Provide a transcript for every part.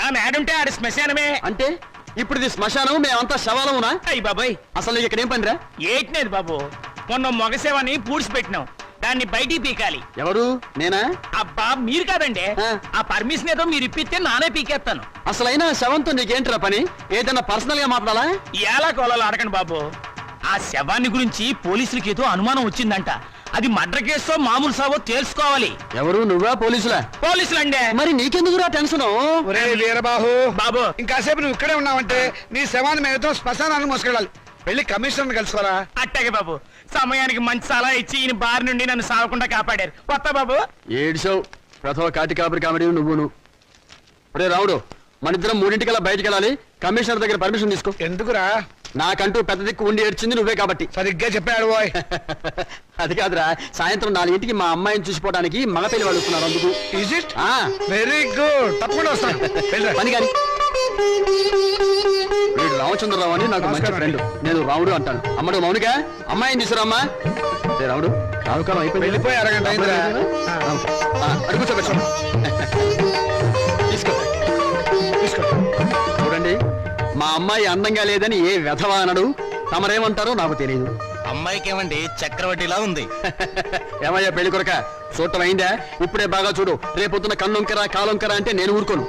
నా మేడుంటే ఆడి శ్మశానమే. అంటే ఇప్పుడు ఇది శ్మశానం, మేమంతా శవాలమునా? అయ్యి బాబాయ్, అసలు నీకు ఇక్కడేం పనిరా? ఏట్లేదు బాబు, మొన్న మొగసేవని పూడ్చిపెట్టినాం, దాన్ని బయటికి పీకాలి. ఎవరు? నేనా? అబ్బా మీరు కాదండి, ఆ పర్మిషన్ ఏదో మీరు ఇప్పిస్తే నానే పీకేస్తాను. అసలైనా శవంతో నీకేంట్రా పని? ఏదైనా పర్సనల్ గా మాట్లాడాలా? ఎలా కోలాలో అడగండి బాబు. ఆ శవాన్ని గురించి పోలీసులకి ఏదో అనుమానం వచ్చిందంట. అది మర్డర్ కేసో మామూలు సావో తెలుసుకోవాలి. ఎవరు? నువ్వా? పోలీసులా? పోలీసులండి. మరి నీకెందుకురా టెన్షన్? వీరబాహు బాబు, ఇంకాసేపు నువ్వు ఇక్కడే ఉన్నావంటే నీ శవాన్ని మేమతో శ్మశానాన్ని మోసుకెళ్ళాలి. వెళ్ళి కమిషనర్ కలుసుకోరా. అట్టాగే బాబు, సమయానికి మంచి సలహా ఇచ్చి ఈయన బారి నుండి నన్ను సాగకుండా కాపాడారు. కొత్త బాబు ఏడ్చావు. ప్రథమ కాటి కాపరి కామెడీ నువ్వును. రే రావుడు, మన ఇద్దరం 3:00 బయటికి వెళ్ళాలి. కమిషనర్ దగ్గర పర్మిషన్ తీసుకో. ఎందుకురా? నాకంటూ పెద్ద దిక్కు ఉండి ఏడ్చింది నువ్వే కాబట్టి. సరిగ్గా చెప్పాడు బాయ్. అది కాదురా, సాయంత్రం 4:00కి మా అమ్మాయిని చూసిపోవడానికి మగ పెళ్లి వాళ్ళు వస్తున్నారు. అందుకు. Is it? వెరీ గుడ్, తప్పకుండా వస్తాను. పని కానీ. వీడు రామచంద్రరావు అని నాకు మంచి ఫ్రెండ్. నేను రావుడు అంటాను. అమ్మడు మౌనిక, అమ్మాయిని తీసుకురామ్మా. రావుడు, రావుకాలం అయిపోయింది. వెళ్ళిపోయి అరగంట అయిందిరా. అడుగు చూపించు. తీసుకో తీసుకో. చూడండి, మా అమ్మాయి అందంగా లేదని ఏ వెధవా అనడు. తమరేమంటారో నాకు తెలియదు. అమ్మాయికి ఏమండి చక్రవడ్డీలా ఉంది. ఏమయ్యా పెళ్లి కొరక, చూడటం అయిందా? ఇప్పుడే బాగా చూడు. రేపొద్దున కన్నొంకరా కాలొంకరా అంటే నేను ఊరుకోను.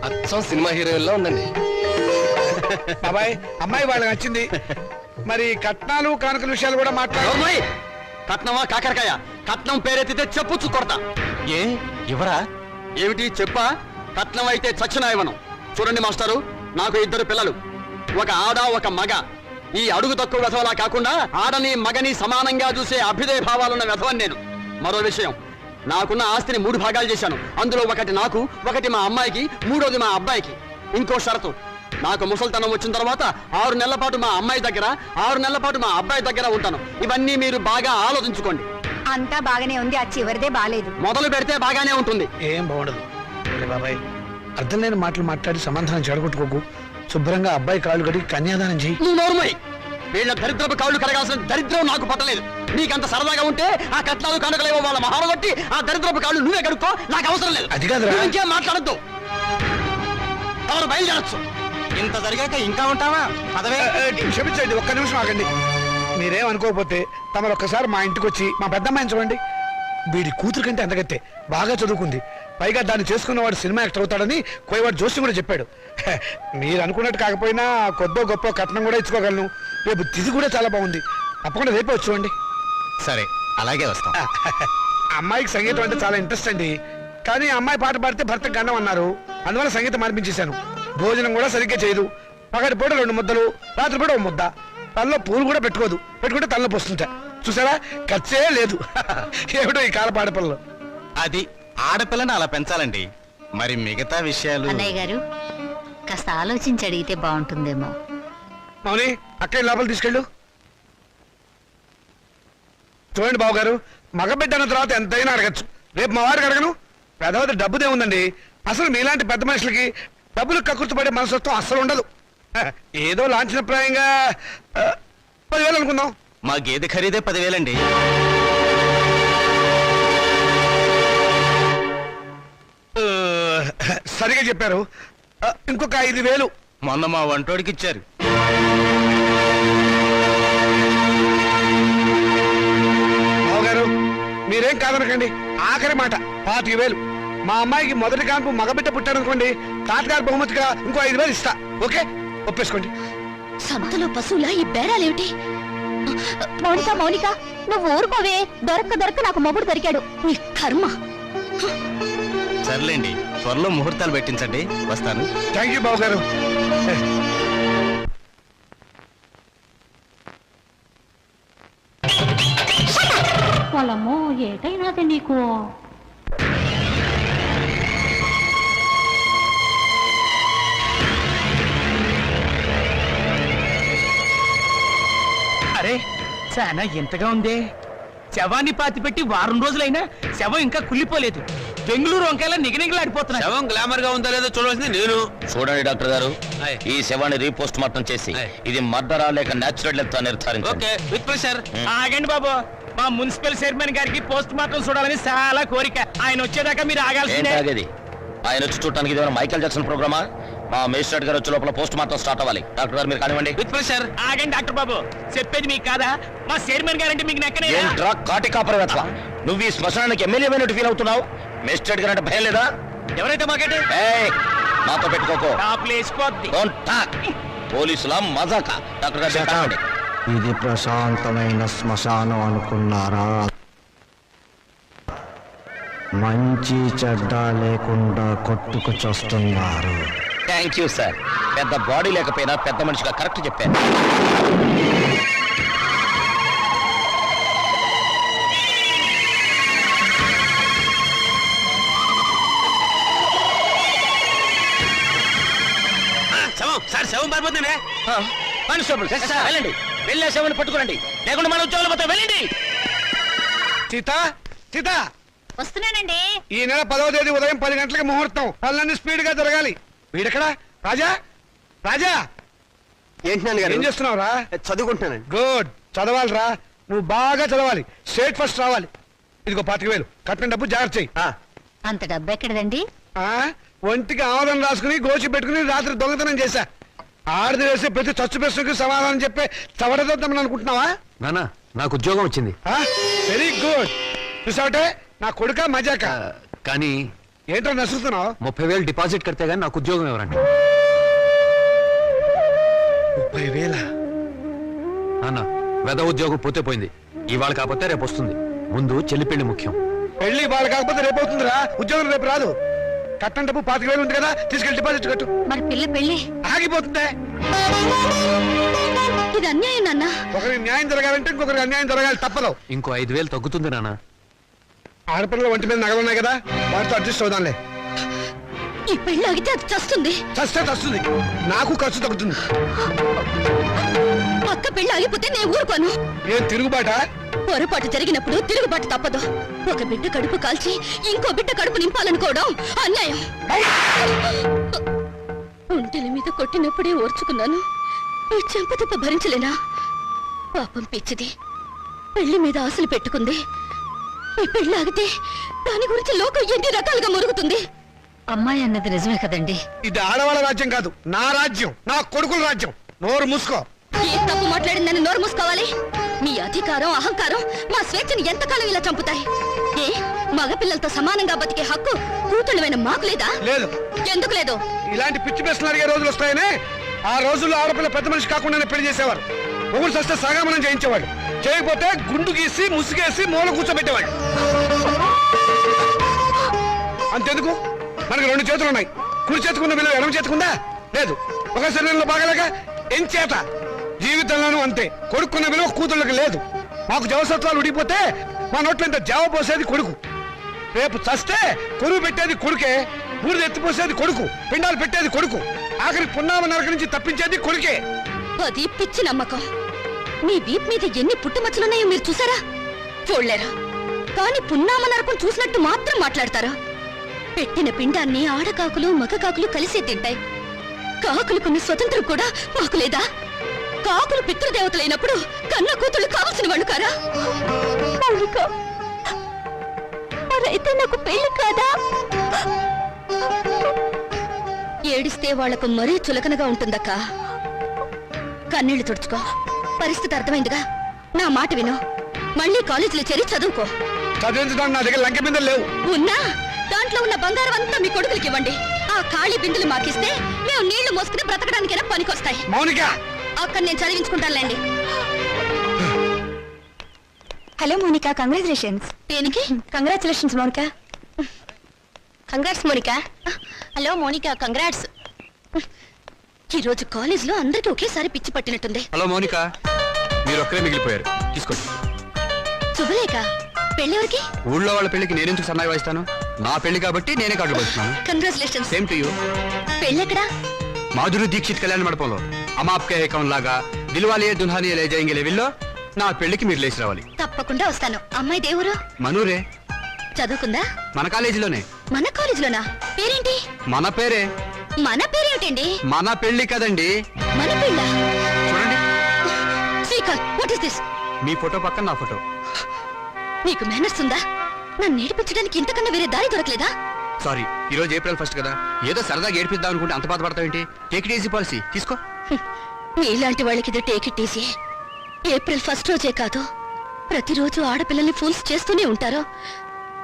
అచ్చం సినిమా హీరోయిన్లా ఉందండి. బాబాయ్, అమ్మాయి వాళ్ళకి నచ్చింది. మరి కట్నాలు కానుకల విషయాలు కూడా మాట్లాడు. కట్నమా కాకరకాయ? కట్నం పేరెత్తితే చెప్పుచ్చు కొడతా. ఏ ఇవరా? ఏమిటి చెప్పా? కట్నం అయితే చచ్చిన ఇవ్వను. చూడండి మాస్టారు, నాకు 2 పిల్లలు, ఒక ఆడ ఒక మగ. ఈ అడుగు తక్కువ వెధవలా కాకుండా ఆడని మగని సమానంగా చూసే అభ్యుదయ భావాలున్న వెధవని నేను. మరో విషయం, నాకున్న ఆస్తిని 3 భాగాలు చేశాను. అందులో ఒకటి నాకు, ఒకటి మా అమ్మాయికి, 3వది మా అబ్బాయికి. ఇంకో షరతు, నాకు ముసల్తనం వచ్చిన తర్వాత 6 నెలల పాటు మా అమ్మాయి దగ్గర, 6 నెలల పాటు మా అబ్బాయి దగ్గర ఉంటాను. ఇవన్నీ మీరు బాగా ఆలోచించుకోండి. అంతా బాగానే ఉంది, ఆ చివరిదే బాలేదు. మొదలు పెడితే బాగానే ఉంటుంది. ఏం బాగుండదు బాబాయ్. అర్థం లేని మాటలు మాట్లాడి సమాధానం చెడగొట్టుకోకు. శుభ్రంగా అబ్బాయి కాళ్ళు కడిగి కన్యాదానం చెయ్యి. నువ్వు నోరుమోయ్. వీళ్ళ దరిద్రపు కాళ్ళు కడగాల్సిన దరిద్రం నాకు పట్టలేదు. నీకంత సరదాగా ఉంటే ఆ కట్నాలు కనుకలేవో వాళ్ళ మహాలు బట్టి ఆ దరిద్రపు కాళ్ళు నువ్వే కడుక్కో, నాకు అవసరం లేదు. అది కాదురా. ఇంకేం మాట్లాడద్దు. ఎవరు బయలుదేరచ్చు. ఇంత జరిగాక ఇంకా ఉంటావా? పదవే. క్షమించండి, ఒక్క నిమిషం ఆగండి. మీరేం అనుకోకపోతే తమరు ఒక్కసారి మా ఇంటికి వచ్చి మా పెద్దమ్మాయిని చూడండి. వీడి కూతురు కంటే అందగత్తే, బాగా చదువుకుంది. పైగా దాన్ని చేసుకున్నవాడు సినిమా యాక్టర్ అవుతాడని కోయవాడు జోషి కూడా చెప్పాడు. మీరు అనుకున్నట్టు కాకపోయినా కొద్దో గొప్ప కట్నం కూడా ఇచ్చుకోగలను. రేపు తిది కూడా చాలా బాగుంది. తప్పకుండా రేపే వచ్చుకోండి. సరే, అలాగే వస్తాం. అమ్మాయికి సంగీతం అంటే చాలా ఇంట్రెస్ట్ అండి. కానీ అమ్మాయి పాట పాడితే భర్తకు గండం అన్నారు. అందువల్ల సంగీతం అనిపించేశాను. భోజనం కూడా సరిగ్గా చేయదు. పగటిపూట 2 ముద్దలు, రాత్రిపూట 1 ముద్ద. తనలో పూలు కూడా పెట్టుకోదు. పెట్టుకుంటే తనలో పోస్తుంటా. చూసారా, ఖర్చే లేదు. ఏమిటో ఈ కాల పాడపిల్లలు. అది ఆడపిల్లని అలా పెంచాలండి. మరి మిగతా విషయాలు. అన్నయ్య గారు, కాస్త ఆలోచించి అడిగితే బాగుంటుందేమో. మౌని, అక్కడి లోపల తీసుకెళ్ళు. చూడండి బాబు గారు, మగబిడ్డ అన్న తర్వాత ఎంతైనా అడగచ్చు. రేపు మా వారికి అడగను. పెద్దవద్ద డబ్బుదే ఉందండి. అసలు మీలాంటి పెద్ద మనుషులకి డబ్బులు కక్కుర్తిపడే మనసత్వం అస్సలు ఉండదు. ఏదో లాంఛనప్రాయంగా 10,000 అనుకుందాం. మా గేదె ఖరీదే 10,000 అండి. సరిగా చెప్పారు. ఇంకొక 5,000. మొన్న మా వంటోడికి ఇచ్చారు. బావగారు, మీరేం కాదనకండి. ఆఖరి మాట 25,000. మా అమ్మాయికి మొదటి కాన్పు మగబిడ్డ పుట్టారనుకోండి, తాతగారు బహుమతిగా ఇంకో 5,000 ఇస్తా. ఓకే, ఒప్పేసుకోండి. సంతలో పశువులా ఈ బేరాలేమిటి? మౌనిక మౌనిక, నువ్వు ఊరుకోవే. దొరక్క నాకు మొగుడు దొరికాడు. నీ కర్మ. సర్లేండి, త్వరలో ముహూర్తాలు పెట్టించండి. వస్తాను. థ్యాంక్ యూ బావగారు. పొలము ఏటైనాది నీకు? అరే, చాలా ఎంతగా ఉంది. శవాన్ని పాతిపెట్టి 1 వారం రోజులైనా శవం ఇంకా కుళ్ళిపోలేదు. బెంగళూరు వంకాయలా నిగనిగలాడిపోతున్నా. శవం గ్లామర్ గా ఉందో లేదో చూడవలసింది నేను. చూడండి డాక్టర్ గారు, ఈ శవాన్ని రీపోస్ట్ మార్టం చేసి ఇది మర్డరా లేక నేచురల్ డెత్ నిర్ధారించండి. Okay, with pressure. ఆగండి బాబు, మా మున్సిపల్ చైర్మన్ గారికి పోస్ట్ మార్టం చూడాలని చాలా కోరిక. ఆయన వచ్చేదాకా మీరు ఆగాల్సిందే. ఆయన వచ్చి చూడటానికి ఇదేమైనా మైకేల్ జాక్సన్ ప్రోగ్రామా? మా మేజిస్ట్రేట్ గారు వచ్చే లోపల పోస్ట్ మార్టం స్టార్ట్ అవ్వాలి. డాక్టర్ గారు మీరు కానివ్వండి. With pressure. ఆగండి డాక్టర్ బాబు, చెప్పేది మీకు కాదా? మా చైర్మన్ గారంటే మీకు నెక్కనే ఏంట్రా కాటి కాపరి వెతవా? నువ్వు ఈ శ్మశానానికి ఎమ్మెల్యే అయినట్టు ఫీల్ అవుతున్నావు. మేజిస్ట్రేట్ గారు అంటే భయం లేదా? ఎవరైతే మాకంటే ఏయ్, నాతో పెట్టుకోకో. టాప్లు వేసిపోద్ది. Don't talk. పోలీసుల మజాక. డాక్టర్ గారు మీరు కానివ్వండి. ఇది ప్రశాంతమైన శ్మశానం అనుకున్నారా? మంచి చెడ్డ లేకుండా కొట్టుకు చస్తున్నారు. Thank you sir. పెద్ద బాడీ లేకపోయినా పెద్ద మనిషిగా కరెక్ట్ చెప్పాను. శవం సార్, శవం పారిపోతుందే. కానిస్టేబుల్ వెళ్ళండి, వెళ్ళే సేవని పట్టుకురండి, లేకుండా మన ఉద్యోగాలు పోతే వెళ్ళండి. సీత సీత, వస్తున్నానండి. ఈ నెల 10వ తేదీ ఉదయం 10 గంటలకు ముహూర్తం. పనులన్నీ స్పీడ్ గా జరగాలి. వీడెక్కడ? రాజా, రాజా ఏంటి నాన్నగారు? ఏం చేస్తున్నావురా? చదువుకుంటున్నానండి. గుడ్, చదవాలిరా. నువ్వు బాగా చదవాలి, స్టేట్ ఫస్ట్ రావాలి. ఇదిగో 25,000 కట్టిన డబ్బు జాగ్రత్త చెయ్యి. అంత డబ్బు ఎక్కడదండి? ఒంటికి ఆవరణ రాసుకుని గోచి పెట్టుకుని రాత్రి దొంగతనం చేశా. ఆడది వేసే ప్రతి చచ్చు ప్రశ్నకు సమాధానం చెప్పే చవడదొద్దామని అనుకుంటున్నావా? నానా, నాకు ఉద్యోగం వచ్చింది. Very good. చూసావటే, నా కొడుక మజాక. కానీ ఏంటో నసురుతున్నావు? 30,000 డిపాజిట్ కడితే గానీ నాకు ఉద్యోగం ఎవరండి? 30,000? నాన్న, వెద ఉద్యోగం పోతే పోయింది. ఇవాళ కాకపోతే రేపు వస్తుంది. ముందు చెల్లి పెళ్లి ముఖ్యం. పెళ్లి వాళ్ళు కాకపోతే రేపు అవుతుందిరా. ఉద్యోగం రేపు రాదు. కట్టం డబ్బు 25,000 ఉంది కదా, తీసుకెళ్ళి డిపాజిట్ కట్టు. మరి పిల్ల పెళ్ళి ఆగిపోతుందే. ఇది అన్యాయం నాన్న. ఒకరికి న్యాయం జరగాలంటే ఇంకొకరికి అన్యాయం జరగాలి, తప్పదు. ఇంకో 5,000 తగ్గుతుంది నాన్న. ఆడపిల్లల ఒంటి మీద నగలున్నాయి కదా, వాటితో అడ్జస్ట్ అవుదాంలే. ఈ పెళ్ళి ఆగితే అది చస్తుంది. చస్తే చస్తుంది, నాకు ఖర్చు తగ్గుతుంది. పక్క పెళ్ళి ఆగిపోతే నేను ఊరుకోను. ఏం తిరుగుబాట? పొరపాటు జరిగినప్పుడు తిరుగుబాటు తప్పదు. ఒక బిడ్డ కడుపు కాల్చి ఇంకో బిడ్డ కడుపు నింపాలనుకోవడం అన్యాయం. ఒంటెల మీద కొట్టినప్పుడే ఓర్చుకున్నాను, ఈ చెంపదెబ్బ భరించలేనా? పాపం పిచ్చిది, పెళ్లి మీద ఆశలు పెట్టుకుంది. ఈ పెళ్లి ఆగితే దాని గురించి లోకం ఎన్ని రకాలుగా మురుగుతుంది. అమ్మాయి అన్నది నిజమే కదండి. ఇది ఆడవాళ్ళ రాజ్యం కాదు, నా రాజ్యం, నా కొడుకుల రాజ్యం. నోరు మూసుకో. ఏం తప్పు మాట్లాడిందని నోరు మూసుకోవాలి? మీ అధికారం అహంకారం మా స్వేచ్ఛని ఎంతకాలం ఇలా చంపుతాయి? ఏ మగపిల్లలతో సమానంగా బతికే హక్కు కూతుళ్ళమైన మాకు లేదా? లేదు. ఎందుకు లేదు? ఇలాంటి పిచ్చి ప్రశ్నలు అడిగే రోజులు వస్తాయనే ఆ రోజుల్లో ఆడపిల్ల పెద్ద మనిషి కాకుండానే పెళ్లి చేసేవారు. ఒకరు సస్తే సగామనం చేయించేవాడు, చేయకపోతే గుండు గీసి ముసుగేసి మూల కూర్చోబెట్టేవాడు. అంతెందుకు, మనకు 2 చేతులు ఉన్నాయి. కుడి చేతుకున్న విలువ ఎడమ చేతుకుందా? లేదు. ఒక శరీరంలో బాగాలేక ఎంచేత జీవితంలోనూ అంతే. కొడుకున్న విలువ కూతుళ్ళకి లేదు. మాకు జవసత్వాలు ఉడిపోతే మా నోట్లో ఇంత జావ పోసేది కొడుకు. రేపు చస్తే కొరువు పెట్టేది కొడుకే, బూడిద ఎత్తిపోసేది కొడుకు, పిండాలు పెట్టేది కొడుకు, ఆఖరి పున్నామ నరక నుంచి తప్పించేది కొడుకే. అది పిచ్చి నమ్మకం. మీ వీప్ మీద ఎన్ని పుట్టుమచ్చలున్నాయో మీరు చూసారా? చూడలేరా? కానీ పున్నామ నరకం చూసినట్టు మాత్రం మాట్లాడతారా? పెట్టిన పిండాన్ని ఆడకాకులు మగ కాకులు కలిసే తింటాయి. కాకులుకున్న స్వతంత్రం కూడా మాకు లేదా? కాకులు పితృదేవతలైనప్పుడు కన్న కూతుళ్ళు కావలసిన వాళ్ళు కారా? మరైతే నాకు పెళ్లి కాదా? ఏడిస్తే వాళ్లకు మరీ చులకనగా ఉంటుందక్క. కన్నీళ్లు తుడుచుకో. పరిస్థితి అర్థమైందిగా. నా మాట విను. మళ్ళీ కాలేజీలో చేరి చదువుకో. చదివించడానికి నా దగ్గర లంకె బిందెలు లేవు. ఉన్నా దాంట్లో ఉన్న బంగారం అంతా మీ కొడుకులకి ఇవ్వండి. ఆ ఖాళీ బిందులు మాకిస్తే మేము నీళ్లు మోసుకుని బ్రతకడానికైనా పనికొస్తాయి. మౌనిక, అక్కడ నేను చదివించుకుంటానులేండి. Hello Monica, congratulations. దేనికి? Congratulations Monica. Congrats Monica. Hello Monica, congrats. ఈ రోజు కాలేజ్ లో అందరికి ఒకేసారి పిచ్చి పట్టినట్టుంది. హలో మౌనిక, మీరు ఒక్కరే మిగిలిపోయారు. తీసుకోండి. శుభలేఖ, పెళ్ళెవరికి? ఊళ్ళో వాళ్ళ పెళ్లికి నేనెందుకు సన్నాయి వాయిస్తాను? నా పెళ్లి కాబట్టి నేనే కార్డులు పడుతున్నాను. కంగ్రాచులేషన్స్. Same to you. పెళ్ళెక్కడా? మాధురి దీక్షిత్ కళ్యాణ మండపంలో అమాప్కే ఏకం లాగా దిల్వాలియే దుల్హానియే లే జాయేంగే లెవెల్లో నా పెళ్లికి మీరు లేచి రావాలి. తప్పకుండా వస్తాను. అమ్మాయి దేవురు? మనూరే. చదువుకుందా? మన కాలేజీలోనే. మన కాలేజీలోనా? పేరేంటి? మన పేరే. మన పేరేమిటండి? మన పెళ్లి కదండి. మన పెళ్ళ? చూడండి. Srikanth, what is this? Me photo పక్కన నా ఫోటో. నీకు మేనర్స్ ఉందా? నన్ను నేర్పించడానికి ఇంతకన్నా వేరే దారి దొరకలేదా? సారీ, ఈ రోజు ఏప్రిల్ 1 కదా, ఏదో సరదాగా ఏడిపిద్దాం అనుకుంటే అంత బాధపడతావేంటి? టేక్ ఇట్ ఈజీ పాలసీ తీసుకో. మీలాంటి వాళ్ళకి ఇది టేక్ ఇట్ ఈజీ. ఏప్రిల్ 1 రోజే కాదు, ప్రతిరోజు ఆడపిల్లల్ని ఫూల్స్ చేస్తూనే ఉంటారు.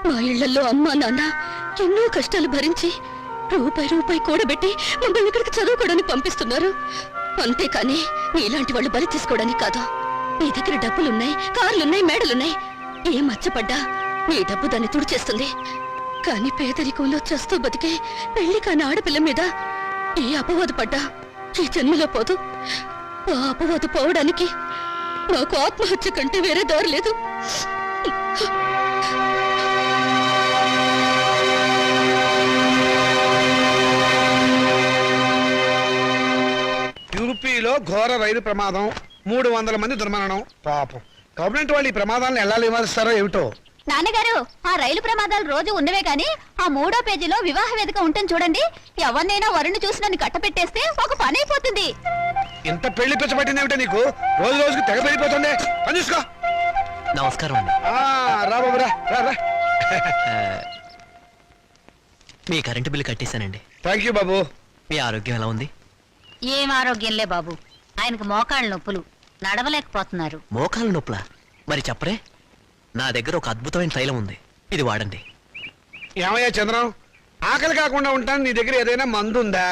మా ఇళ్లలో అమ్మా నాన్న ఎన్నో కష్టాలు భరించి రూపాయి కూడబెట్టి మమ్మల్ని ఇక్కడికి చదువుకోవడానికి పంపిస్తున్నారు. అంతేకాని మీలాంటి వాళ్ళు బలి తీసుకోవడానికి కాదు. మీ దగ్గర డబ్బులున్నాయి, కార్లున్నాయి, మేడలున్నాయి. ఏ మచ్చపడ్డా మీ డబ్బు దాన్ని తుడిచేస్తుంది. కానీ పేదరికంలో చస్తూ బతికే పెళ్లి కాని ఆడపిల్ల మీద ఏ అపవాదు పడ్డా ఈ జన్మలో పోదు. ఆ అపవాదు పోవడానికి నాకు ఆత్మహత్య కంటే వేరే దారి లేదు. యూపీలో ఘోర రైలు ప్రమాదం, 300 మంది దుర్మరణం. పాపం గవర్నమెంట్ వాళ్ళు ఈ ప్రమాదాలను ఎలా నివారిస్తారో ఏమిటో. నాన్నగారు, ఆ రైలు ప్రమాదాలు రోజు ఉన్నవే గాని ఆ 3వ పేజీలో వివాహ వేదిక ఉంటుంది చూడండి. ఎవరినైనా వరుణ్ చూసి నన్ను కట్టపెట్టేస్తే ఒక పని అయిపోతుంది. ఇంత పెళ్లి పిచ్చబట్టింది ఏమిటో నీకు? రోజు రోజుకి తెగ పెరిగిపోతుంది. పని చూసుకో. నమస్కారం అండి. రా బాబు రా రా రా. మీ కరెంటు బిల్లు కట్టేశానండి. థ్యాంక్ యూ బాబు. మీ ఆరోగ్యం ఎలా ఉంది? ఏం ఆరోగ్యంలే బాబు, ఆయనకు మోకాళ్ళ నొప్పులు, నడవలేకపోతున్నారు. మోకాలు నొప్పులా? మరి చెప్పరే, నా దగ్గర ఒక అద్భుతమైన తైలం ఉంది, ఇది వాడండి. ఏమయ్యా చంద్రం, ఆకలి కాకుండా ఉంటాను, నీ దగ్గర ఏదైనా మందు ఉందా?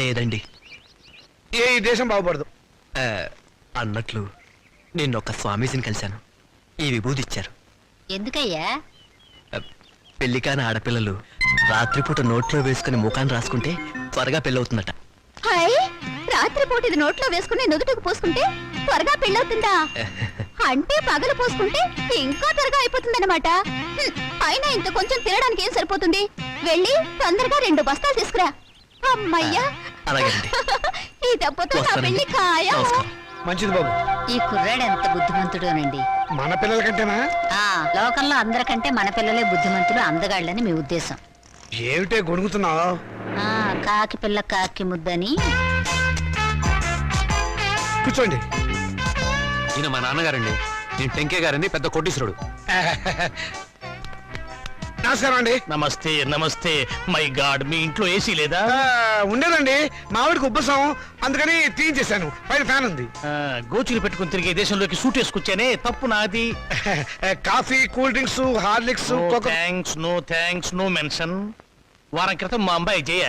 లేదండి. ఈ దేశం బాగుపడదు. అన్నట్లు నిన్నొక్క స్వామీజీని కలిశాను. ఈ విభూది ఇచ్చారు. ఎందుకయ్యా? పెళ్లి కాని ఆడపిల్లలు రాత్రిపూట నోట్లో వేసుకుని ముఖాన్ని రాసుకుంటే త్వరగా పెళ్ళవుతుందట. రాత్రిపూట ఇది నోట్లో వేసుకుని నుదుటికి పోసుకుంటే త్వరగా పెళ్ళవుతుందా? అంటే పగలు పోసుకుంటే ఇంకా త్వరగా అయిపోతుందన్నమాట. అయినా ఇంత కొంచెం తినడానికి ఏం సరిపోతుంది? వెళ్ళి తొందరగా 2 బస్తాలు తీసుకురా. అమ్మయ్యా, అలాగేనండి. ఈ దెబ్బతో నా పెళ్లి ఖాయం. మంచిది బాబు. ఈ కుర్రాడు ఎంత బుద్ధిమంతుడోనండి. మన పిల్లల కంటేనా? లోకంలో అందరికంటే మన పిల్లలే బుద్ధిమంతులు, అందగాళ్ళని మీ ఉద్దేశం. ఏమిటే గొడుగుతున్నావు? కాకి పిల్ల కాకి ముద్దని. కూర్చోండి. ఈయన మా నాన్నగారండి. నేను టెంకే గారండి, పెద్ద కోటీశ్వరుడు. నమస్కారం అండి. నమస్తే నమస్తే. మై గాడ్, మీ ఇంట్లో ఏసీ లేదా? ఉండేదండి, మావిడికి ఉబ్బసం, అందుకని తీయించేశాను. పైన ఫ్యాన్ ఉంది. గోచులు పెట్టుకుని తిరిగే దేశంలోకి సూట్ వేసుకొచ్చానే, తప్పు నాది. Coffee, cool drinks, Horlicks, no thanks, no mention. వారం క్రితం మా అమ్మాయి జయ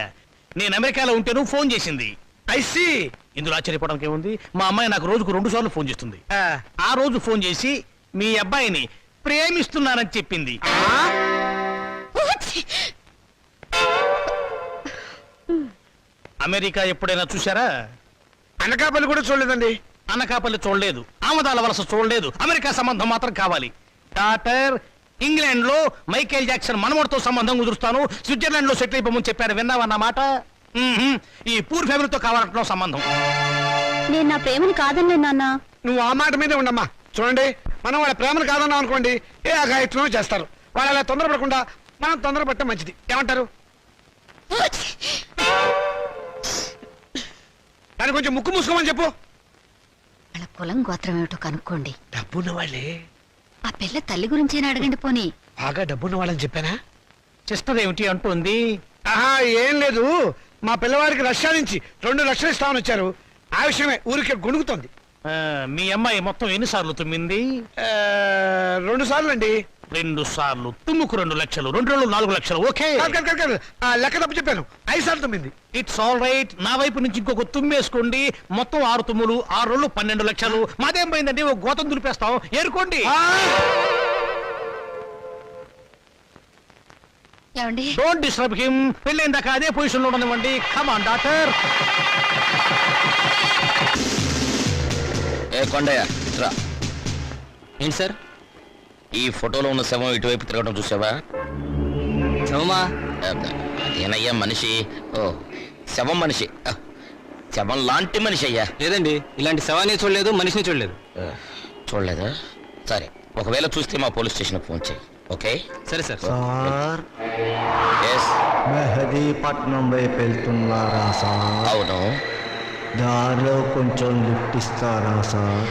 నేను అమెరికాలో ఉంటేను ఫోన్ చేసింది. ఐసి ఇందులో ఆశ్చర్యపోవడానికి ఏముంది? మా అమ్మాయి నాకు రోజుకు 2 సార్లు ఫోన్ చేస్తుంది. ఆ రోజు ఫోన్ చేసి మీ అబ్బాయిని ప్రేమిస్తున్నానని చెప్పింది. అమెరికా ఎప్పుడైనా చూసారా? అనకాపల్లి కూడా చూడలేదండి. అనకాపల్లి చూడలేదు, ఆమదాల వలస చూడలేదు. అమెరికా సంబంధం మాత్రం కావాలి. డాక్టర్, ఇంగ్లాండ్ లో మైకేల్ జాక్సన్ మనవడితో సంబంధం కుదురుస్తాను, స్విట్జర్లాండ్ లో సెటిల్ అయిపోమని చెప్పాడు. విన్నావన్నమాట. ఈ పూర్ ఫ్యామిలీతో కావాలంటున్నావు సంబంధం. నేను నా ప్రేమను కాదన్నే నాన్న. నువ్వు ఆ మాట మీదే ఉండమ్మా. చూడండి, మనం వాళ్ళ ప్రేమను కాదన్నాం అనుకోండి, ఏ అఘాయిత్వం చేస్తారు. వాళ్ళు అలా తొందరపడకుండా మనం తొందరపడటం మంచిది. ఏమంటారు? దాన్ని కొంచెం ముక్కు మూసుకోమని చెప్పు. వాళ్ళ కులం గోత్రం ఏమిటో కనుక్కోండి. డబ్బున్న వాళ్ళే. ఆ పిల్ల తల్లి గురించేనా అడగండి పోనీ. బాగా డబ్బున్న వాళ్ళని చెప్పానా? సిస్టర్ ఏమిటి అంటుంది? ఆహా, ఏం లేదు. మా పిల్లవాడికి రష్యా నుంచి 2 లక్షలు ఇస్తామని వచ్చారు. ఆ విషయమే ఊరికే గొణుగుతోంది. మీ అమ్మాయి మొత్తం ఎన్నిసార్లు తుమ్మింది? 2 సార్లు అండి. 2 సార్లు తుమ్ముకు 2 లక్షలు, 2 రోజులు 4 లక్షలు. ఓకే, లెక్క తప్పు చెప్పాను. 5 సార్లు తుమ్మింది. It's all right. నా వైపు నుంచి ఇంకొక తుమ్మేసుకోండి. మొత్తం 6 తుమ్ములు, 6 రోజులు 12 లక్షలు. మాదేం పోయిందండి? ఒక గోతం దులిపేస్తాం, ఏరుకోండి. ఏమండి? Don't disturb him. పెళ్ళైన దాకా అదే పొజిషన్ లో ఉండనివ్వండి. Come on doctor. ఏ కొండయ్య, రా. ఏంటి సార్? ఈ ఫోటోలో ఉన్న శవం ఇటువైపు తిరగడం చూసావా? శవమా? అదేనయ్యా మనిషి. ఓ, శవం మనిషి. శవం లాంటి మనిషి అయ్యా. లేదండి, ఇలాంటి శవాన్ని చూడలేదు, మనిషిని చూడలేదు. చూడలేదా? సరే, ఒకవేళ చూస్తే మా పోలీస్ స్టేషన్ ఫోన్ చేయి. ఓకే? సరే సార్. Sir, yes. మెహదీపట్నం వైపు వెళ్తున్నారా సార్? అవును. దారిలో కొంచెం లిఫ్ట్ ఇస్తారా సార్?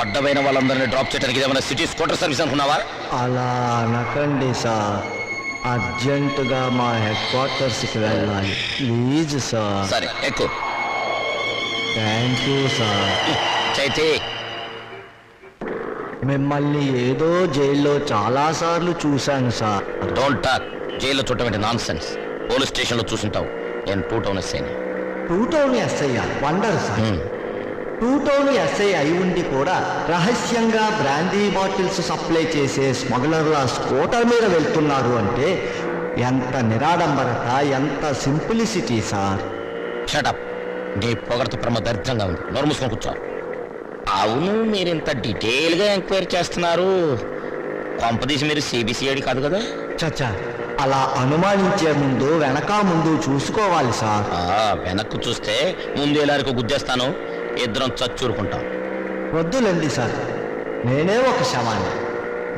అడ్డమైన వాళ్ళందరినీ డ్రాప్ చేయడానికి ఏమైనా సిటీ స్కూటర్ సర్వీస్ అనుకున్నావా? అలా అనకండి సార్, అర్జెంటుగా మా హెడ్ క్వార్టర్స్కి వెళ్ళాలి ప్లీజ్ సార్. సరే ఎక్కువ థ్యాంక్ యూ సార్. చైతే మిమ్మల్ని ఏదో జైల్లో చాలాసార్లు చూశాను సార్. Don't talk. జైల్లో చుట్టమంటే నాన్ సెన్స్. పోలీస్ స్టేషన్లో చూసుంటావు. నేను 2 టౌన్ ఎస్ఐని. 2 town SI wonder sir. 2 town SI అయి ఉండి కూడా రహస్యంగా బ్రాందీ బాటిల్స్ సప్లై చేసే స్మగ్లర్ల స్కూటర్ మీద వెళ్తున్నారు అంటే ఎంత నిరాడంబరత, ఎంత సింప్లిసిటీ సార్. షటప్. నీ పొగడత ప్రమ దరిద్రంగా ఉంది. నోరు మూసుకొని కూర్చో. అవును, మీరు ఇంత డీటెయిల్గా ఎంక్వైరీ చేస్తున్నారు. కొంపదీసి మీరు సిబిసిఐడి కాదు కదా? చచ్చా, అలా అనుమానించే ముందు వెనక ముందు చూసుకోవాలి సార్. వెనక్కు చూస్తే ముందు ఎలారికి గుద్దేస్తాను. ఇద్దరం చచ్చూరుకుంటాం. వద్దులండి సార్, నేనే ఒక శవాన్ని.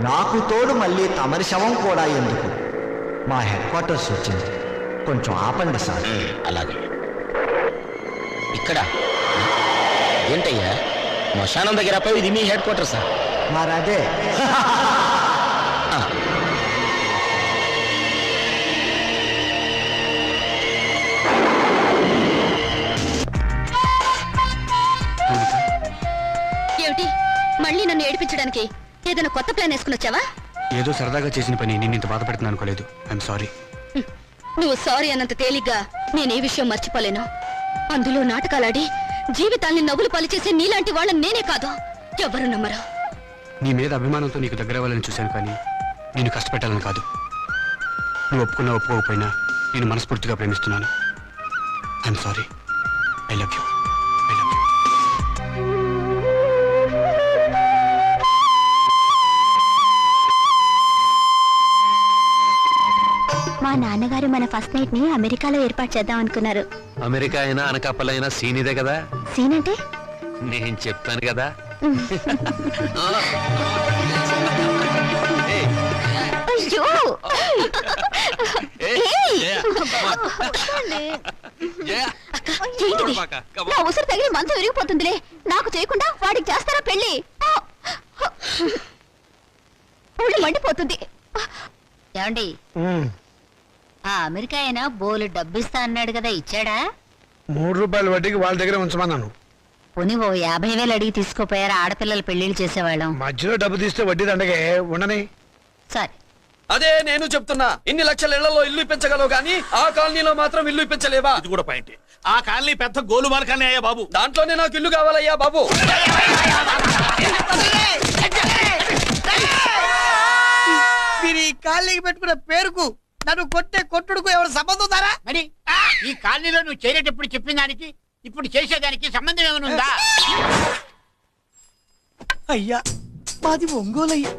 నాకు తోడు మళ్ళీ తమరి శవం కూడా ఎందుకు? మా హెడ్ క్వార్టర్స్ వచ్చింది, కొంచెం ఆపండి సార్. అలాగే. ఇక్కడ ఏంటయ్యా శ్మశానం దగ్గర పోయి ఇది మీ హెడ్ క్వార్టర్ సార్? మరదే. ఏమిటి మళ్ళీ నన్ను ఏడిపించడానికి ఏదైనా కొత్త ప్లాన్ వేసుకుని వచ్చావా? ఏదో సరదాగా చేసిన పని నేను ఇంత బాధపడుతున్నాను అనుకోలేదు. I'm sorry. నువ్వు సారీ అన్నంత తేలిగ్గా నేనే విషయం మర్చిపోలేను. అందులో నాటకాలాడి జీవితాన్ని నవ్వులు పలిచేసే నీలాంటి వాళ్ళని నేనే కాదు, ఎవరు నమ్మరు. నీ మీద అభిమానంతో నీకు దగ్గర అవ్వాలని చూశాను, కానీ నేను కష్టపెట్టాలని కాదు. నువ్వు ఒప్పుకున్నా ఒప్పుకోకపోయినా నేను మనస్ఫూర్తిగా ప్రేమిస్తున్నాను. I'm sorry. I love you. I love you. మా నాన్నగారు మన ఫస్ట్ నైట్ ని అమెరికాలో ఏర్పాటు చేద్దాం అనుకున్నారు. అమెరికా అయినా అనకాపల్లైనా సీనిదే కదా. సీన్ అంటే నేను చెప్పాను కదా. అయ్యో ఏంటిది? నా ఉసురు తగిలి మంచం విరిగిపోతుందిలే. నాకు చేయకుండా వాడికి చేస్తారా పెళ్లి? ఒళ్ళు మండిపోతుంది. ఏమండి, ఆ అమెరికా అయినా బోలు డబ్బిస్తా అన్నాడు కదా, ఇచ్చాడా? 3 రూపాయల వడ్డీకి వాళ్ళ దగ్గర ఉంచమన్నాను. పోనీ ఓ 50,000 అడిగి తీసుకోపోయారా? ఆడపిల్లల పెళ్లిళ్ళు చేసేవాళ్ళం. మధ్యలో డబ్బు తీస్తే వడ్డీ దండగే ఉండని. సరే, అదే నేను చెప్తున్నా. ఇన్ని లక్షల ఇళ్లలో ఇల్లు ఇప్పించగలవు గానీ ఆ కాలనీలో మాత్రం ఇల్లు ఇప్పించలేవా? ఇది కూడా పాయింట్. ఆ కాలనీ పెద్ద గోలుమాల కాలనీ అయ్యా బాబు. దాంట్లోనే నాకు ఇల్లు కావాలయ్యా బాబు. మీరు ఈ కాలనీకి పెట్టుకున్న పేరుకు నన్ను కొట్టే కొట్టుడుకు ఎవరు సంబంధం ఉందారా? మరి ఈ కాలనీలో నువ్వు చేరేటప్పుడు చెప్పిన దానికి ఇప్పుడు చేసేదానికి సంబంధం ఏమైనా ఉందా? అయ్యా, మాది ఒంగోలయ్యా.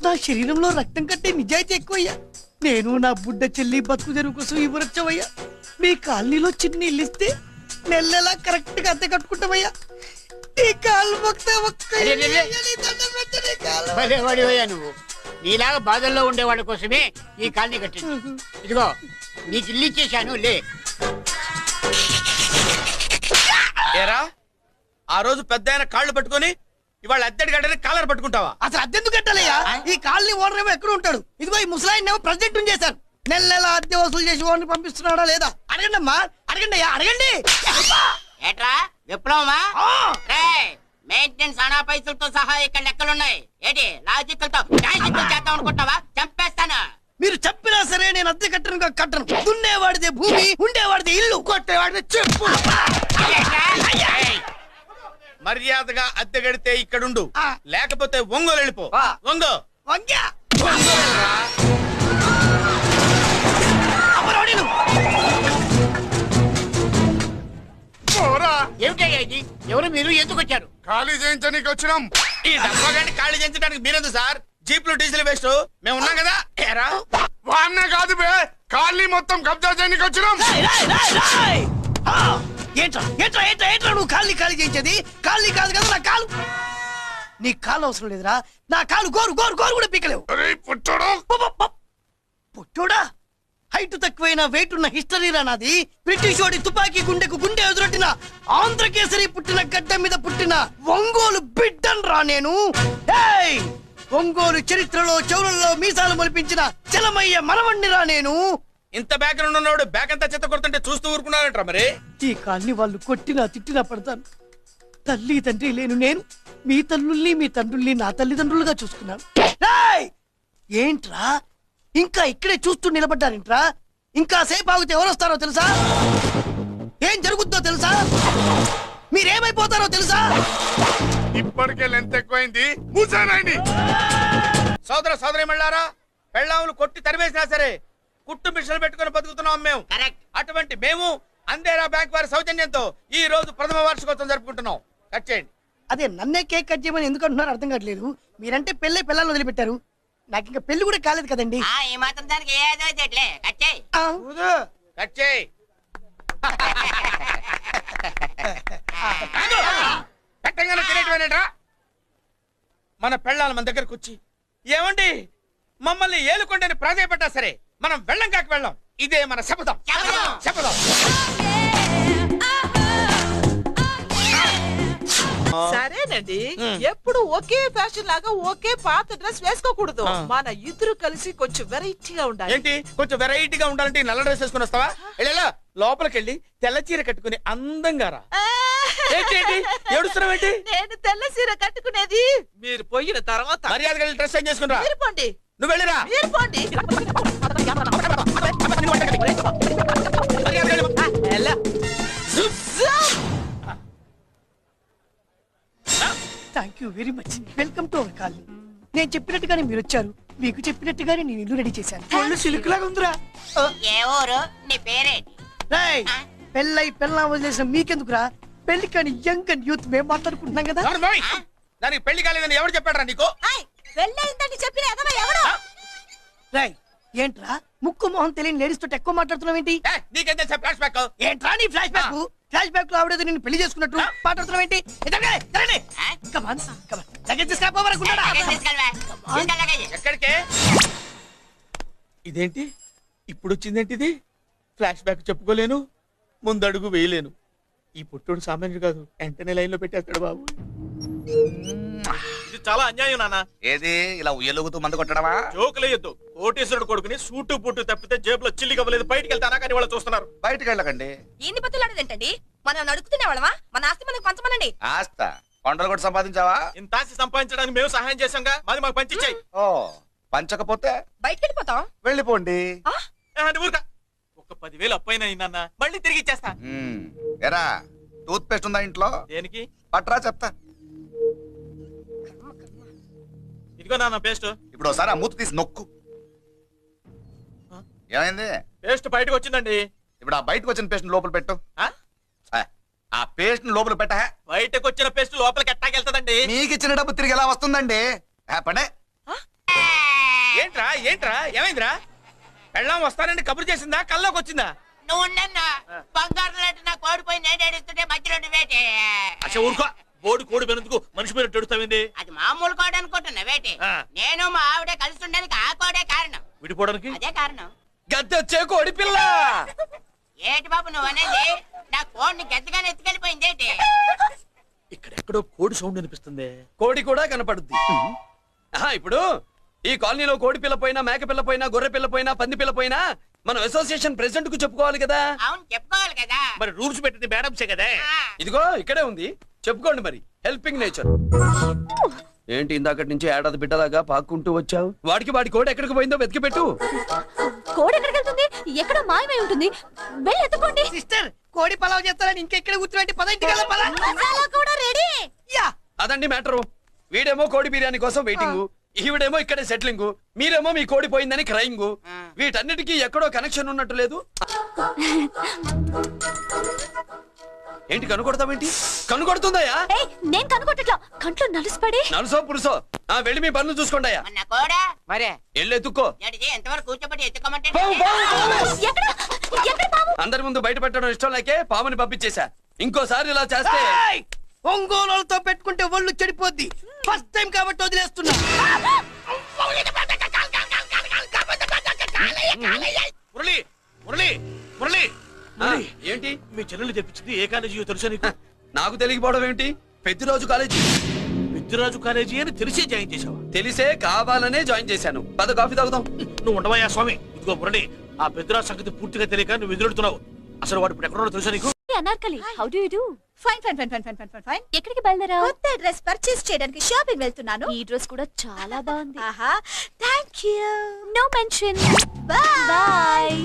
నా శరీరంలో రక్తం కట్టే నిజాయితీ ఎక్కువయ్యా. నేను నా బుడ్డ చెల్లి బతుకు తెరువు కోసం ఇవ్వరొచ్చవయ్యా. మీ కాలనీలో చిన్న ఇల్లు ఇస్తే నెలలా కరెక్ట్ గా అద్దె కట్టుకుంటామయ్యా. ఈ కాలు భలేవాడివయ్యా నువ్వు. నీలాగా బాధల్లో ఉండేవాళ్ళ కోసమే ఈ కాలనీ కట్టింది. ఇదిగో నీకు ఇల్లు ఇచ్చేశాను, లే. ఏరా, ఆ రోజు పెద్ద ఆయన కాళ్ళు పట్టుకొని ఇవాళ అద్దెడి గడ్డని కాలర్ పట్టుకుంటావా? అసలు అద్దెందుకు కట్టాలయ్యా? ఈ కాలనీ ఓనర్ ఏమో ఎక్కడ ఉంటాడు? ఇదిగో ఈ ముసలాయిన్ ఏమో ప్రెసిడెంట్ చేశారు. నెల అద్దె వసూలు చేసి ఓనర్ పంపిస్తున్నాడా లేదా అడగండి అమ్మా. అడగండి అయ్యా, అడగండి. ఏట్రా విప్లవమా? మెయింటెనెన్స్ అనా పైసలతో సహా ఇక్కడ లెక్కలున్నాయి. ఏంటి లాజికల్ తో చేద్దాం అనుకుంటావా? చంపేస్తాను. మీరు చెప్పినా సరే నేను అద్దె కట్టను. దున్నేవాడిదే భూమి, ఉండేవాడిదే ఇల్లు, కొట్టేవాడిదే చెప్పు. మర్యాదగా అద్దె గడితే ఇక్కడుండు, లేకపోతే ఒంగోలు వెళ్ళిపో. ఒంగో ఏమిటయ్యా ఇది? ఎవరు మీరు? ఎందుకు వచ్చారు? ఖాళీ చేయించడానికి వచ్చినాం. ఈ డబ్బా గంట ఖాళీ చేయించడానికి మీరెందు సార్? జీప్లు డీజిల్ వేస్ట్, మేము ఉన్నాం కదా. ఏరా వాన్నే కాదు బే, ఖాళీ మొత్తం కబ్జా చేయడానికి వచ్చినాం. ఏంట్రా నువ్వు ఖాళీ చేయించేది? ఖాళీ కాదు కదా నా కాలు. నీ కాలు అవసరం లేదురా, నా కాలు గోరు కూడా పీకలేవు. పుట్టోడా, హైట్ తక్కువైన వెయిట్ ఉన్న హిస్టరీరా నాది. బ్రిటిష్ వాడి తుపాకీ గుండెకు గుండె ఎదురొట్టిన ఆంధ్రకేసరి పుట్టిన గడ్డ మీద పుట్టిన ఒంగోలు బిడ్డన్ రా నేను. ఒంగోలు చరిత్రలో చౌరల్లో మీసాలు మొలిపించిన చలమయ్య మనవణ్ణిరా నేను. ఇంత బ్యాక్గ్రౌండ్ ఉన్నవాడు బ్యాక్ అంతా చెత్త కొడుతుంటే చూస్తూ ఊరుకున్నాడంట మరి. ఈ కాల్ని వాళ్ళు కొట్టినా తిట్టినా పడతాను. తల్లి తండ్రి లేను నేను మీ తల్లుల్ని మీ తండ్రుల్ని నా తల్లిదండ్రులుగా చూసుకున్నాను. ఏయ్! ఏంట్రా ఇంకా ఇక్కడే చూస్తూ నిలబడ్డారేంట్రా? ఇంకా సేపు ఆగితే ఎవరు వస్తారో తెలుసా? ఏం జరుగుతుందో తెలుసా? మీరేమైపోతారో తెలుసా? ఇప్పటికే లెంత్ ఎక్కువైంది. మూసానాయని సోదరి మళ్ళారా, పెళ్ళాములు కొట్టి తరివేసినా సరే కుట్టు మిషన్లు పెట్టుకుని బతుకుతున్నాం మేము. అటువంటి మేము అందేరా బ్యాంక్ వారి సౌజన్యంతో ఈ రోజు ప్రథమ వార్షికోత్సవం జరుపుకుంటున్నాం. కట్ చేయండి. అదే నన్నే కేక్ కట్ చేయమని ఎందుకు అంటున్నారో అర్థం కావట్లేదు. మీరంటే పెళ్ళై పిల్లలు వదిలిపెట్టారు, నాకు ఇంకా పెళ్లి కూడా కాలేదు కదండి. ఈ మాత్రం దానికి ఏదో చెట్లే కచ్చాయి. కట్ చేయి. పెట్టంగానే తినేటివేనేట్రా? మన పెళ్ళాలు మన దగ్గరకు వచ్చి ఏమండి మమ్మల్ని ఏలుకొండని ప్రాధాయపడ్డా సరే మనం వెళ్ళం కాక వెళ్ళం. ఇదే మన శపథం. శపథం. సరేనండి, ఎప్పుడు ఒకే ఫ్యాషన్ లాగా ఒకే పాత డ్రెస్ వేసుకోకూడదు. మన ఇద్దరు కలిసి కొంచెం వెరైటీగా ఉండాలి. ఏంటి కొంచెం వెరైటీగా ఉండాలంటే ఈ నల్ల డ్రెస్ వేసుకుని వస్తావా? వెళ్ళా లోపలికి వెళ్ళి తెల్ల చీర కట్టుకుని అందంగా రా. ఏంటి ఏడుస్తున్నావేంటి? నేను తెల్ల చీర కట్టుకునేది మీరు పోయిన తర్వాత. మర్యాదగా వెళ్ళి డ్రెస్ చేంజ్ చేసుకుని రా. మీరు పోండి. నువ్వు వెళ్ళిరా. మీరు పోండి. Thank you very much. Welcome to our colony. నేను చెప్పినట్టుగానే మీరు వచ్చారు, మీకు చెప్పినట్టుగానే నేను ఇల్లు రెడీ చేశాను. ఒళ్ళు సిల్క్ లాగా ఉందిరా. ఏ ఊరు నీ పేరేంటి? రేయ్, పెళ్ళై పెళ్ళా వదిలేసిన మీకెందుకురా? పెళ్లి కాని యంగ్ అండ్ యూత్ మేము మాట్లాడుకుంటున్నాం కదా. దానికి పెళ్లి కాలేదని ఎవరు చెప్పాడరా నీకు? వెళ్ళేందని చెప్పిన ఎదవ ఎవడు? రాయ్, ఏంట్రా ముక్కు మొహం తెలియని లేడీస్ తోటి ఎక్కువ మాట్లాడుతున్నావు ఏంటి? నీకేం తెలుసా ఫ్లాష్ బ్యాక్? ఏంట్రా నీ ఫ్లాష్ బ్యాక్? ఫ్లాష్ బ్యాక్ లో ఆవిడేదో నిన్ను పెళ్లి చేసుకున్నట్టు మాట్లాడుతున్నావు ఏంటి? ఎక్కడికే? ఇదేంటి ఇప్పుడు వచ్చిందేంటి? ఇది ఫ్లాష్ బ్యాక్ చెప్పుకోలేను, ముందడుగు వేయలేను. ఈ పుట్టుడు సామాన్యుడు కాదు, వెంటనే లైన్ లో పెట్టేస్తాడు బాబు. ఇది చాలా అన్యాయం నాన్న. ఏది ఇలా ఉయ్యలుగుతూ మందు కొట్టడమా? జోకులేయొద్దు. కోటేశ్వరుడు కొడుకుని సూటు పుట్టు తప్పితే జేబులో చిల్లి కవ్వలేదు. బయటికి వెళ్తానా కానీ వాళ్ళు చూస్తున్నారు. బయటికి వెళ్ళకండి. ఎన్ని బతులాడేదేంటండి? మనం నడుకుతున్న వాళ్ళమా? మన ఆస్తి మనకు పంచమనండి. ఆస్త కొండలు కూడా సంపాదించావా? ఇంత ఆస్తి సంపాదించడానికి మేము సహాయం చేశాంగా, మాది మాకు పంచిచ్చాయి. ఓ పంచకపోతే బయటికి వెళ్ళిపోతాం. వెళ్ళిపోండి. ఒక 10,000 అప్పైనా అయిందన్న, మళ్ళీ తిరిగి ఇచ్చేస్తా. ఎరా టూత్ పేస్ట్ ఉందా ఇంట్లో? దేనికి? పట్రా చెప్తా. ఇదిగో నాన్న పేస్ట్. ఇప్పుడు ఒకసారి ఆ మూత తీసి నొక్కు. ఏమైంది? పేస్ట్ బయటకు వచ్చిందండి. ఇప్పుడు ఆ బయటకు వచ్చిన పేస్ట్ లోపల పెట్టు. ఆ పేస్ట్ లోపల పెట్ట. బయటకు వచ్చిన పేస్ట్ లోపలికి ఎట్టాకెళ్తుందండి? మీకు ఇచ్చిన డబ్బు తిరిగి ఎలా వస్తుందండి? పడే. ఏంట్రా ఏమైందిరా? పెళ్ళాం వస్తానండి కబురు చేసిందా, కల్లోకి వచ్చిందా? నువ్వు బంగారు లాంటి నా కోడిపోయి నేను ఏడుస్తుంటే మధ్యలో వేటే. అచ్చా ఊరుకో. బోడి కోడి పెనందుకు మనిషి మీద తెడుస్తావింది. అది మామూలు కోడి అనుకుంటున్నా వేటే. నేను మా ఆవిడే కలిసి ఉండడానికి ఆ కోడే కారణం. విడిపోవడానికి అదే కారణం. గద్దె వచ్చే కోడి పిల్ల. ఏటి బాబు నువ్వు అనేది? నా కోడిని గద్దగానే ఎత్తుకెళ్ళిపోయింది ఏంటి? ఇక్కడెక్కడో కోడి సౌండ్ అనిపిస్తుంది. కోడి కూడా కనపడుద్ది. ఇప్పుడు ఈ కాలనీలో కోడి పిల్ల పోయినా, మేక పిల్ల పోయినా, గొర్రె పిల్ల పోయినా, పంది పిల్ల పోయినా మనం అసోసియేషన్ ప్రెసిడెంట్ కు చెప్పుకోవాలి కదా. అవును చెప్పుకోవాలి కదా. మరి రూల్స్ పెట్టింది మేడమ్సే కదా. ఇదిగో ఇక్కడే ఉంది, చెప్పుకోండి మరి. Helping nature. ఏంటి ఇందాకటి నుంచి ఏడాది బిడ్డలాగా పాక్కుంటూ వచ్చావు? వాడి కోడి ఎక్కడికి పోయిందో వెతికి పెట్టు. కోడి ఎక్కడికి వెళ్తుంది? ఎక్కడ మాయమై ఉంటుంది. వెళ్ళి ఎత్తుకోండి. సిస్టర్, కోడి పలావ్ చేస్తారని ఇంకెక్కడ కూర్చోండి. పదండి కదా. మసాలా కూడా రెడీ. యా, అదండి మ్యాటరు. వీడేమో కోడి బిర్యానీ కోసం వెయిటింగ్, ఈవిడేమో ఇక్కడే సెటిలింగ్, మీరేమో మీ కోడి పోయిందని క్రైయింగ్. వీటన్నిటికీ ఎక్కడో కనెక్షన్ ఉన్నట్టు లేదు. ఏంటి కనుకొడతావేంటి? కనుకొడుతుందయ్యా? నేను కనుగొట్టట్లా, కంట్లో నలుసుపడి. నలుసో పురుసో వెళ్ళి మీ పనులు చూసుకోండి. మరే వెళ్ళి ఎత్తుక్కో. ఎంతవరకు కూర్చోబెట్టి ఎత్తుకోమంటే అందరి ముందు బయట పెట్టడం ఇష్టం లేకే పాముని పంపించేశా. ఇంకోసారి ఇలా చేస్తే ఒంగోలుతో పెట్టుకుంటే ఒళ్ళు చెడిపోద్ది. ఫస్ట్ టైం కాబట్టి వదిలేస్తున్నా. మురళి మురళి మురళి ఏంటి? మీ చెల్లెలు తెప్పించింది ఏ కాలేజీ తెలుసా నీకు? నాకు తెలియకపోవడం ఏంటి? ప్రతిరోజు కాలేజీ. పెద్దిరాజు కాలేజీ అని తెలిసే జాయిన్ చేసావా? తెలిసే కావాలనే జాయిన్ చేశాను. పద కాఫీ తాగుదాం. నువ్వు ఉండవయ్యా స్వామి. ఇదిగో మురళి, ఆ పెద్దిరాజు సంగతి పూర్తిగా తెలియక నువ్వు ఎదురెడుతున్నావు. అసలు వాడు ఇప్పుడు ఎక్కడున్నాడో తెలుసా నీకు? Anarkali, how do you do? Fine fine fine fine fine fine fine fine. ఎక్కడికి బయలుదేరావు? కొత్త డ్రెస్ పర్చేస్ చేయడానికి షాపింగ్ వెళ్తున్నాను. ఈ డ్రెస్ కూడా చాలా బాగుంది. ఆహా, thank you. No mention. Bye bye.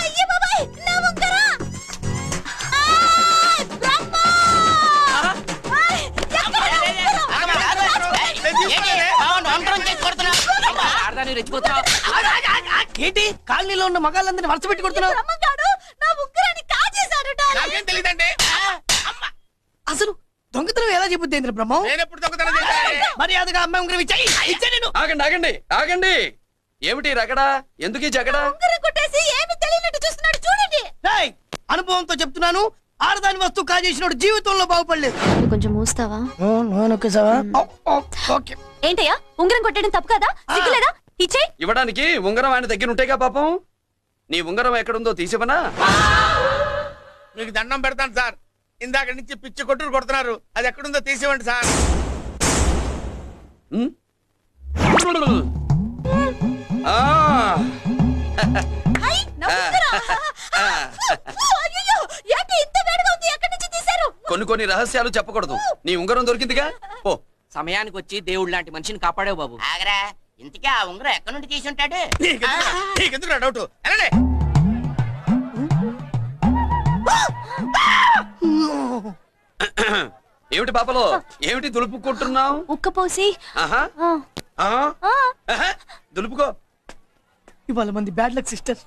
అయ్యో బాబాయ్, నా ఉంగరా. బ్రహ్మ! ఏంటి కాలనీలో ఉన్న మగాళ్ళందరినీ వరుస పెట్టి కొడుతున్నావు? బ్రహ్మగాడు నా ఉంగరాన్ని కాజేశాడు. నాకేం తెలియదండి. అసలు దొంగతనం ఎలా చెబుద్ది బ్రహ్మం? నేను ఎప్పుడు దొంగతనం చేశాను? మర్యాదగా అమ్మాయి ఉంగరం ఇచ్చాయి. ఇచ్చా నేను. ఆగండి ఆగండి ఆగండి. ఏమిటి రగడా? ఎందుకు ఈ జగడా? ఉంగరం కొట్టేసి ఏమీ తెలియనట్టు చూస్తున్నాడు, చూడండి. ఏయ్, అనుభవంతో చెప్తున్నాను, ఆడదాని వస్తువు కాజేసినోడు జీవితంలో బాగుపడలేదు. కొంచెం మూస్తావా? ఓకే. ఏంటయ్యా, ఉంగరం కొట్టడం తప్పు కదా? సిగ్గులేదా? ఇచ్చేయ్. ఇవ్వడానికి ఉంగరం ఆయన దగ్గర ఉంటేగా పాపం. నీ ఉంగరం ఎక్కడుందో తీసివనా? మీకు దండం పెడతాను సార్. ఇందాక నుంచి పిచ్చి కొట్టుడు కొడుతున్నారు. అది ఎక్కడుందో తీసివ్వండి సార్. ఉమ్? ఆ, హై, నా ఉంగరం. అయ్యో, ఏంటి ఇంత వేడిగా ఉంది? ఎక్కడి నుంచి తీశారు? కొన్ని రహస్యాలు చెప్పకూడదు. నీ ఉంగరం దొరికిందిగా, పో. సమయానికి వచ్చి దేవుడు లాంటి మనిషిని కాపాడావు బాబు. ఆగరా, ఇంతకీ ఆ ఉంగరం ఎక్కడి నుండి తీసి ఉంటాడు? నీకెందుకు డౌట్? వెళ్ళండి. ఏమిటి పాపలో, ఏమిటి దులుపుకుంటున్నావు? ఉక్కపోసి. ఆహా, ఆహా, ఆహా, దులుపుకో. ఇవాళ మంది బ్యాడ్ లక్ సిస్టర్.